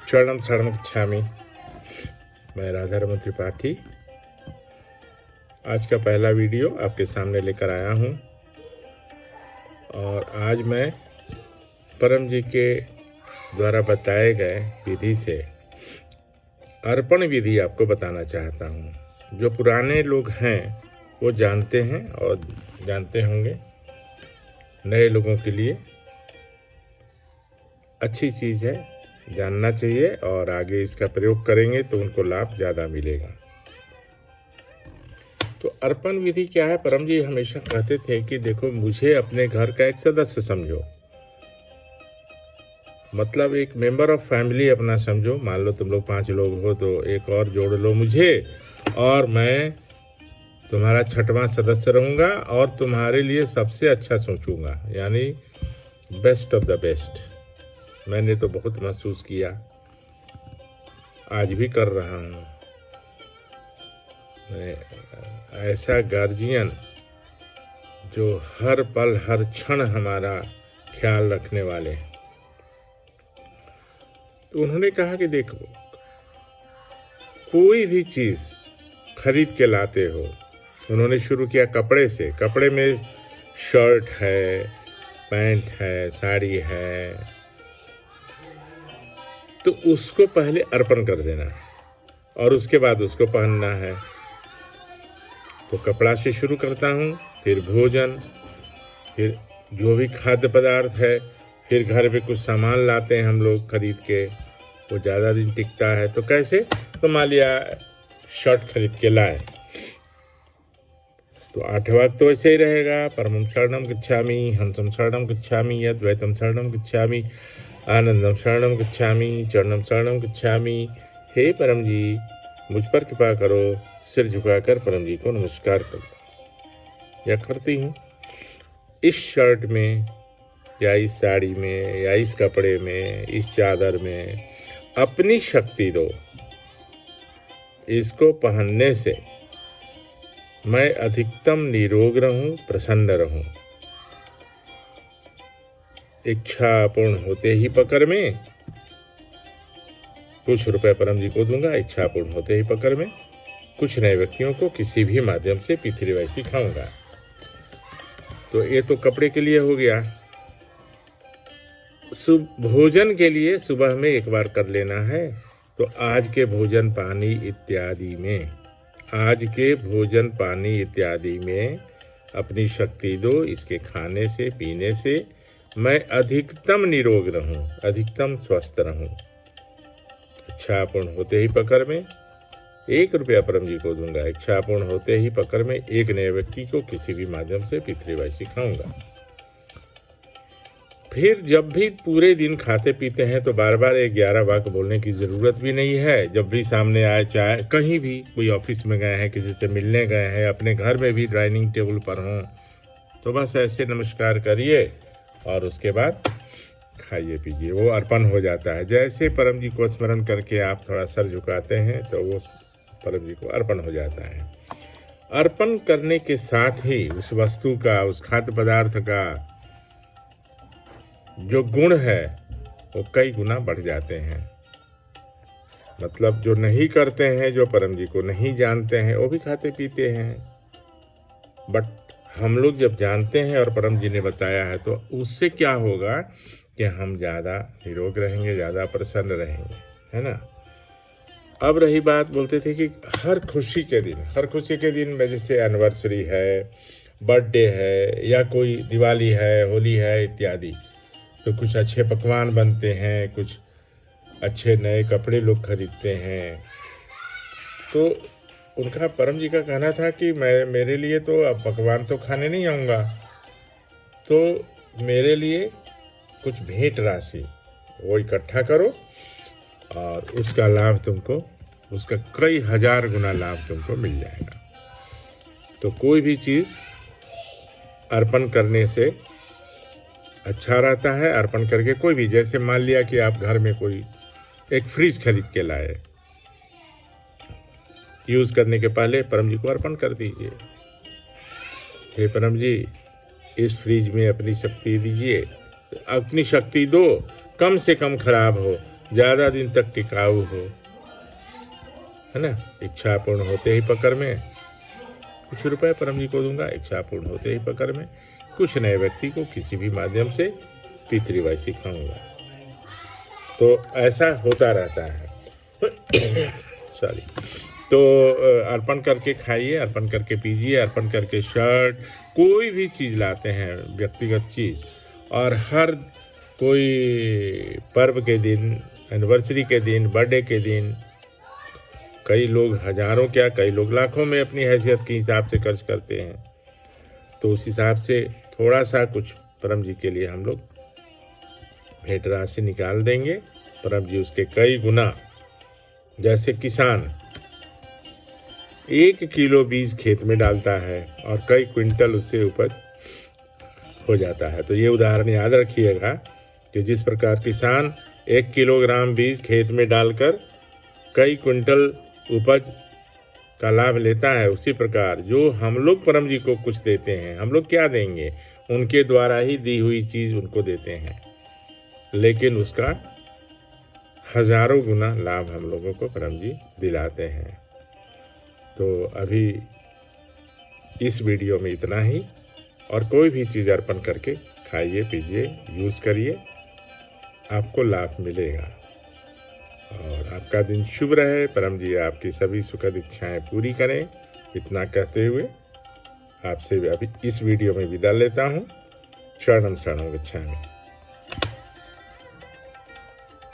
शरणम शरणम गच्छामि। मैं राधारमण त्रिपाठी आज का पहला वीडियो आपके सामने लेकर आया हूँ और आज मैं परम जी के द्वारा बताए गए विधि से अर्पण विधि आपको बताना चाहता हूँ। जो पुराने लोग हैं वो जानते हैं और जानते होंगे, नए लोगों के लिए अच्छी चीज़ है, जानना चाहिए और आगे इसका प्रयोग करेंगे तो उनको लाभ ज़्यादा मिलेगा। तो अर्पण विधि क्या है? परम जी हमेशा कहते थे कि देखो, मुझे अपने घर का एक सदस्य समझो, मतलब एक मेंबर ऑफ फैमिली अपना समझो। मान लो तुम लोग 5 लोग हो तो एक और जोड़ लो मुझे, और मैं तुम्हारा 6वां सदस्य रहूँगा और तुम्हारे लिए सबसे अच्छा सोचूंगा, यानी बेस्ट ऑफ द बेस्ट। मैंने तो बहुत महसूस किया, आज भी कर रहा हूँ। मैं ऐसा गार्जियन जो हर पल हर क्षण हमारा ख्याल रखने वाले। तो उन्होंने कहा कि देखो, कोई भी चीज़ खरीद के लाते हो। उन्होंने शुरू किया कपड़े से। कपड़े में शर्ट है, पैंट है, साड़ी है, तो उसको पहले अर्पण कर देना और उसके बाद उसको पहनना है। तो कपड़ा से शुरू करता हूँ, फिर भोजन, फिर जो भी खाद्य पदार्थ है, फिर घर पे कुछ सामान लाते हैं हम लोग खरीद के, वो ज़्यादा दिन टिकता है। तो कैसे? तो मान लिया शर्ट खरीद के लाए तो 8 वाक्य तो ऐसे ही रहेगा। परमं शरणं गच्छामि, हंसं शरणं गच्छामि, अद्वैतं शरणं गच्छामि, आनंदम शरणं गच्छामि, चरणम शरणं गच्छामि। हे परम जी, मुझ पर कृपा करो। सिर झुकाकर परम जी को नमस्कार करो या करती हूँ। इस शर्ट में या इस साड़ी में या इस कपड़े में, इस चादर में अपनी शक्ति दो। इसको पहनने से मैं अधिकतम निरोग रहूं, प्रसन्न रहूं। इच्छा पूर्ण होते ही पकड़ में कुछ रुपए परम जी को दूंगा। इच्छा पूर्ण होते ही पकड़ में कुछ नए व्यक्तियों को किसी भी माध्यम से पितृवाई सिखाऊंगा। तो ये तो कपड़े के लिए हो गया। भोजन के लिए सुबह में एक बार कर लेना है। तो आज के भोजन पानी इत्यादि में, आज के भोजन पानी इत्यादि में अपनी शक्ति दो। इसके खाने से पीने से मैं अधिकतम निरोग रहूं, अधिकतम स्वस्थ रहूं। इच्छा पूर्ण होते ही पकड़ में 1 रुपया परम जी को दूंगा। इच्छा पूर्ण होते ही पकड़ में एक नए व्यक्ति को किसी भी माध्यम से पितृवाई सिखाऊंगा। फिर जब भी पूरे दिन खाते पीते हैं तो बार बार 11 वाक्य बोलने की ज़रूरत भी नहीं है। जब भी सामने आए, चाहे कहीं भी, कोई ऑफिस में गए हैं, किसी से मिलने गए हैं, अपने घर में भी डाइनिंग टेबल पर हों, तो बस ऐसे नमस्कार करिए और उसके बाद खाइए पीजिए। वो अर्पण हो जाता है। जैसे परम जी को स्मरण करके आप थोड़ा सर झुकाते हैं तो वो परम जी को अर्पण हो जाता है। अर्पण करने के साथ ही उस वस्तु का, उस खाद्य पदार्थ का जो गुण है वो कई गुना बढ़ जाते हैं। मतलब जो नहीं करते हैं, जो परम जी को नहीं जानते हैं, वो भी खाते पीते हैं। बट हम लोग जब जानते हैं और परम जी ने बताया है तो उससे क्या होगा कि हम ज़्यादा निरोग रहेंगे, ज़्यादा प्रसन्न रहेंगे, है ना। अब रही बात, बोलते थे कि हर खुशी के दिन में, जैसे एनिवर्सरी है, बर्थडे है, या कोई दिवाली है, होली है इत्यादि, तो कुछ अच्छे पकवान बनते हैं, कुछ अच्छे नए कपड़े लोग खरीदते हैं। तो उनका, परम जी का कहना था कि मेरे लिए तो अब पकवान तो खाने नहीं आऊँगा, तो मेरे लिए कुछ भेंट राशि वो इकट्ठा करो और उसका लाभ तुमको, उसका कई हजार गुना लाभ तुमको मिल जाएगा। तो कोई भी चीज़ अर्पण करने से अच्छा रहता है। अर्पण करके कोई भी, जैसे मान लिया कि आप घर में कोई एक फ्रिज खरीद के लाए, यूज़ करने के पहले परम जी को अर्पण कर दीजिए। हे परम जी, इस फ्रिज में अपनी शक्ति दीजिए, अपनी शक्ति दो, कम से कम खराब हो, ज़्यादा दिन तक टिकाऊ हो, है ना। इच्छा पूर्ण होते ही पकड़ में कुछ रुपए परम जी को दूंगा, इच्छा पूर्ण होते ही पकड़ में कुछ नए व्यक्ति को किसी भी माध्यम से पितृवाई सिखाऊंगा। तो ऐसा होता रहता है। सॉरी। तो अर्पण करके खाइए, अर्पण करके पीजिए, अर्पण करके शर्ट कोई भी चीज़ लाते हैं व्यक्तिगत चीज़, और हर कोई पर्व के दिन, एनिवर्सरी के दिन, बर्थडे के दिन कई लोग हजारों क्या कई लोग लाखों में अपनी हैसियत के हिसाब से खर्च करते हैं। तो उस हिसाब से थोड़ा सा कुछ परम जी के लिए हम लोग भेंट राशि निकाल देंगे। परम जी उसके कई गुना, जैसे किसान 1 किलो बीज खेत में डालता है और कई क्विंटल उससे उपज हो जाता है। तो ये उदाहरण याद रखिएगा कि जिस प्रकार किसान 1 किलोग्राम बीज खेत में डालकर कई क्विंटल उपज का लाभ लेता है, उसी प्रकार जो हम लोग परम जी को कुछ देते हैं, हम लोग क्या देंगे, उनके द्वारा ही दी हुई चीज़ उनको देते हैं, लेकिन उसका हजारों गुना लाभ हम लोगों को परम जी दिलाते हैं। तो अभी इस वीडियो में इतना ही, और कोई भी चीज़ अर्पण करके खाइए, पीजिए, यूज़ करिए, आपको लाभ मिलेगा। और आपका दिन शुभ रहे, परम जी आपकी सभी सुखद इच्छाएं पूरी करें। इतना कहते हुए आपसे अभी इस वीडियो में विदा लेता हूँ। शरणम शरणम गच्छामि।